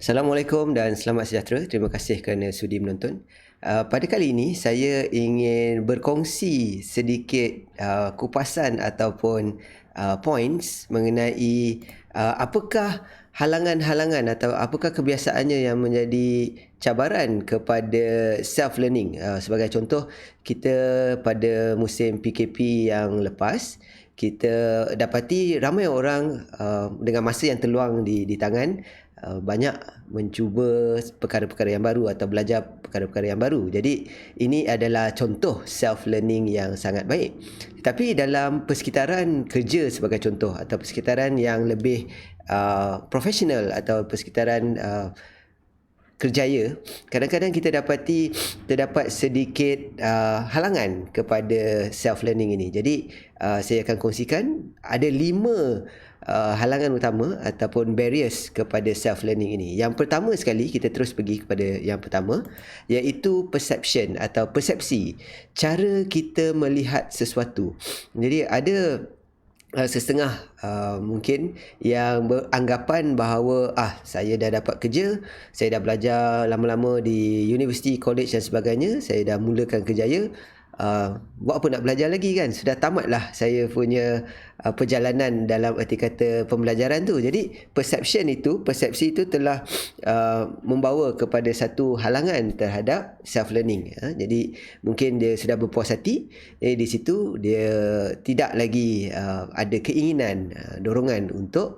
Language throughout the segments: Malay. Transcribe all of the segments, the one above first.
Assalamualaikum dan selamat sejahtera. Terima kasih kerana sudi menonton. Pada kali ini saya ingin berkongsi sedikit kupasan ataupun points mengenai apakah halangan-halangan atau apakah kebiasaannya yang menjadi cabaran kepada self learning. Sebagai contoh, kita pada musim PKP yang lepas, kita dapati ramai orang dengan masa yang terluang di tangan, banyak mencuba perkara-perkara yang baru atau belajar perkara-perkara yang baru. Jadi ini adalah contoh self learning yang sangat baik. Tapi dalam persekitaran kerja sebagai contoh atau persekitaran yang lebih profesional atau persekitaran kerjaya, kadang-kadang kita dapati terdapat sedikit halangan kepada self learning ini. Jadi saya akan kongsikan ada 5 halangan utama ataupun barriers kepada self learning ini. Yang pertama sekali, kita terus pergi kepada yang pertama, iaitu perception atau persepsi, cara kita melihat sesuatu. Jadi ada setengah mungkin yang beranggapan bahawa saya dah dapat kerja, saya dah belajar lama-lama di universiti, college dan sebagainya, saya dah mulakan kerjaya, buat apa nak belajar lagi kan, sudah tamatlah saya punya perjalanan dalam erti kata pembelajaran tu. Jadi persepsi itu telah membawa kepada satu halangan terhadap self learning. Jadi mungkin dia sudah berpuas hati, di situ dia tidak lagi ada keinginan, dorongan untuk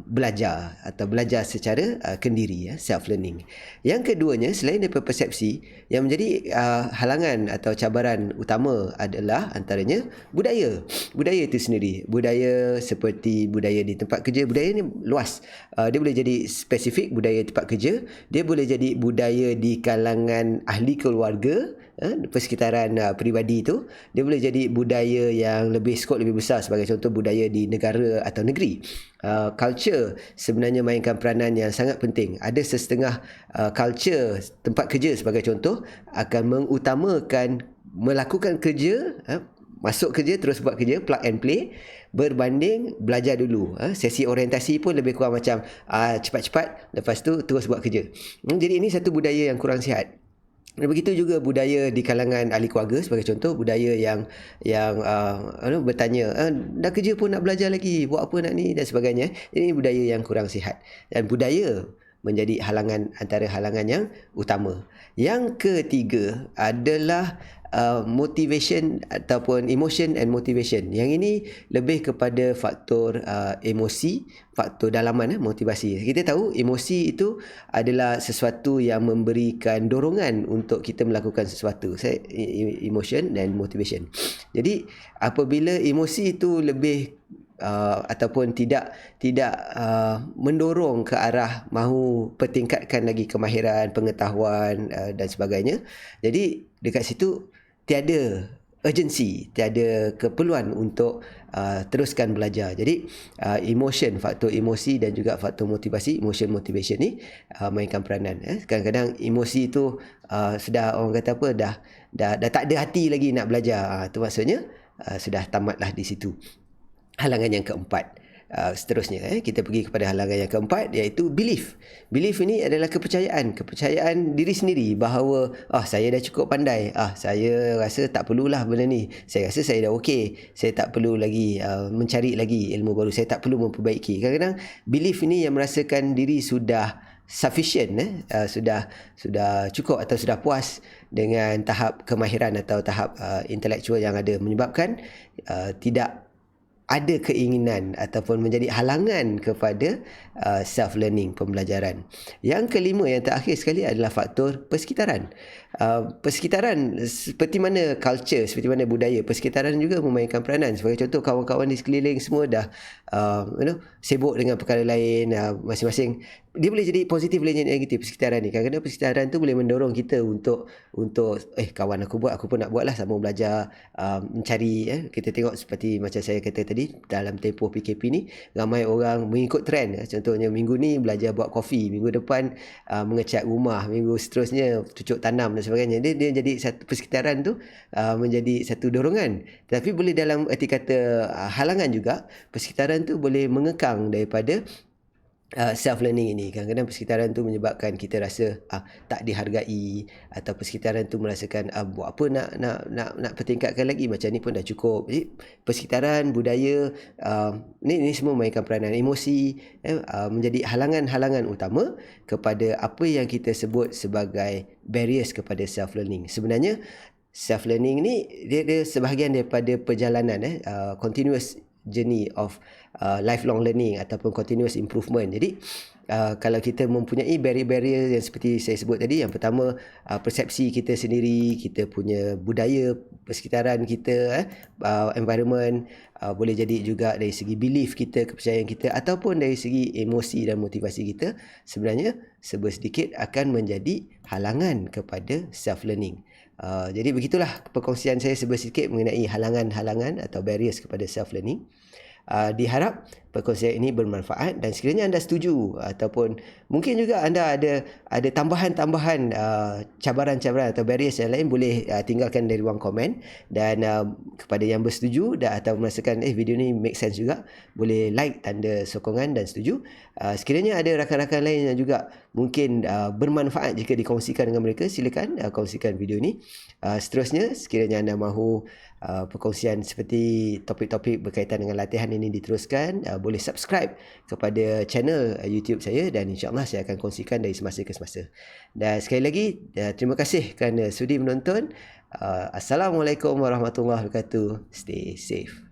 belajar atau belajar secara kendiri, self learning. Yang keduanya, selain daripada persepsi, yang menjadi halangan atau cabaran utama adalah antaranya budaya itu sendiri. Budaya seperti budaya di tempat kerja. Budaya ni luas, dia boleh jadi spesifik budaya tempat kerja, dia boleh jadi budaya di kalangan ahli keluarga, persekitaran peribadi itu, dia boleh jadi budaya yang lebih skop lebih besar, sebagai contoh budaya di negara atau negeri. Culture sebenarnya mainkan peranan yang sangat penting. Ada setengah culture tempat kerja sebagai contoh akan mengutamakan melakukan kerja, masuk kerja terus buat kerja, plug and play, berbanding belajar dulu. Sesi orientasi pun lebih kurang macam cepat-cepat, lepas tu terus buat kerja. Jadi ini satu budaya yang kurang sihat. Dan begitu juga budaya di kalangan ahli keluarga, sebagai contoh budaya yang bertanya, dah kerja pun nak belajar lagi, buat apa nak ni dan sebagainya. Ini budaya yang kurang sihat, dan budaya menjadi antara halangan yang utama. Yang ketiga adalah motivation ataupun emotion and motivation. Yang ini lebih kepada faktor emosi, faktor dalaman, motivasi. Kita tahu emosi itu adalah sesuatu yang memberikan dorongan untuk kita melakukan sesuatu. Emotion dan motivation. Jadi apabila emosi itu lebih ataupun tidak mendorong ke arah mahu pertingkatkan lagi kemahiran, pengetahuan dan sebagainya, jadi dekat situ tiada urgency, tiada keperluan untuk teruskan belajar. Jadi faktor emosi dan juga faktor motivasi, emotion motivation ni mainkan peranan. Kadang-kadang emosi itu sudah, orang kata apa, dah tak ada hati lagi nak belajar. Itu maksudnya sudah tamatlah di situ. Halangan yang keempat, seterusnya kita pergi kepada halangan yang keempat, iaitu belief. Belief ini adalah kepercayaan diri sendiri bahawa saya dah cukup pandai, saya rasa tak perlulah benda ni, saya rasa saya dah okey, saya tak perlu lagi mencari lagi ilmu baru, saya tak perlu memperbaiki. Kadang-kadang belief ini yang merasakan diri sudah sufficient, sudah cukup atau sudah puas dengan tahap kemahiran atau tahap intelektual yang ada, menyebabkan tidak ada keinginan ataupun menjadi halangan kepada self learning, pembelajaran. Yang kelima, yang terakhir sekali, adalah faktor persekitaran. Persekitaran seperti mana culture, seperti mana budaya, persekitaran juga memainkan peranan. Sebagai contoh, kawan-kawan di sekeliling semua dah sibuk dengan perkara lain, masing-masing. Dia boleh jadi positif, boleh jadi negatif persekitaran ni. Kadang-kadang persekitaran tu boleh mendorong kita untuk kawan aku buat, aku pun nak buat lah, sama belajar, mencari. Kita tengok seperti macam saya kata tadi, dalam tempoh PKP ni ramai orang mengikut trend. Contohnya minggu ni belajar buat kopi, minggu depan mengecat rumah, minggu seterusnya cucuk tanam dan sebagainya. Dia jadi satu persekitaran tu, menjadi satu dorongan. Tapi boleh dalam erti kata halangan juga, persekitaran tu boleh mengekang daripada self learning ini. Kadang-kadang persekitaran tu menyebabkan kita rasa tak dihargai, atau persekitaran tu merasakan buat apa nak pertingkatkan lagi, macam ni pun dah cukup. Jadi persekitaran, budaya, ni semua mainkan peranan. Emosi menjadi halangan-halangan utama kepada apa yang kita sebut sebagai barriers kepada self learning. Sebenarnya self learning ni dia sebahagian daripada perjalanan continuous journey of lifelong learning ataupun continuous improvement. Jadi kalau kita mempunyai barrier-barrier yang seperti saya sebut tadi, yang pertama persepsi kita sendiri, kita punya budaya, persekitaran kita, environment, boleh jadi juga dari segi belief kita, kepercayaan kita, ataupun dari segi emosi dan motivasi kita, sebenarnya sedikit akan menjadi halangan kepada self learning. Jadi begitulah perkongsian saya sedikit mengenai halangan-halangan atau barriers kepada self learning. Diharap perkongsian ini bermanfaat, dan sekiranya anda setuju ataupun mungkin juga anda ada tambahan-tambahan cabaran-cabaran atau barriers yang lain, boleh tinggalkan dari ruang komen. Dan kepada yang bersetuju atau merasakan video ni make sense juga, boleh like tanda sokongan dan setuju. Sekiranya ada rakan-rakan lain yang juga mungkin bermanfaat jika dikongsikan dengan mereka, silakan kongsikan video ni. Seterusnya, sekiranya anda mahu perkongsian seperti topik-topik berkaitan dengan latihan ini diteruskan, boleh subscribe kepada channel YouTube saya, dan insyaAllah saya akan kongsikan dari semasa ke semasa. Dan sekali lagi, terima kasih kerana sudi menonton. Assalamualaikum warahmatullahi wabarakatuh. Stay safe.